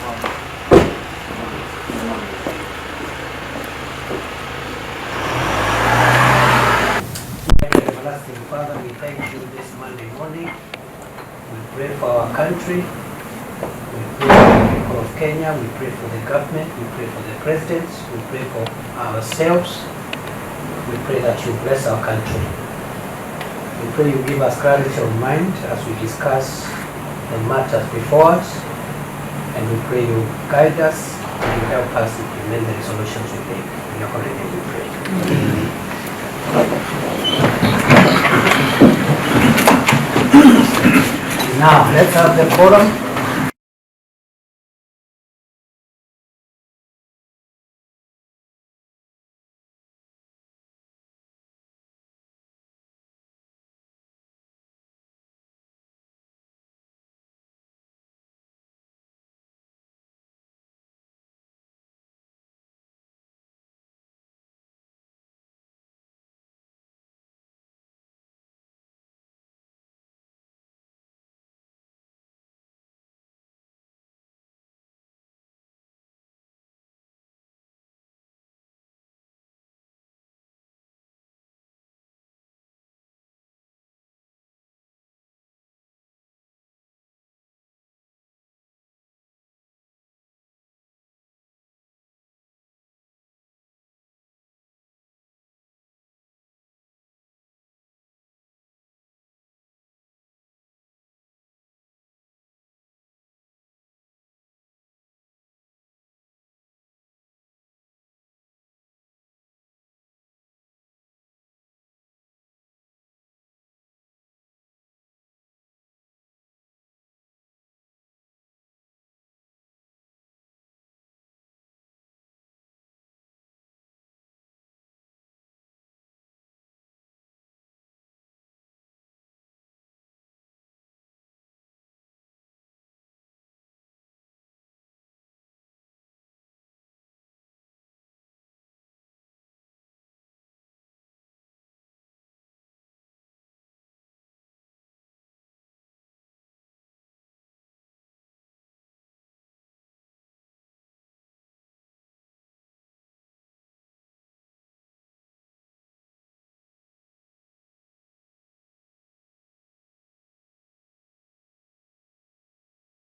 Everlasting Father, we thank you this Monday morning. We pray for our country. We pray for the people of Kenya. We pray for the government. We pray for the presidents. We pray for ourselves. We pray that you bless our country. We pray you give us clarity of mind as we discuss the matters before us. And we pray you guide us and you help us implement the resolutions we make. In your holy name we pray. Now, let's have the forum.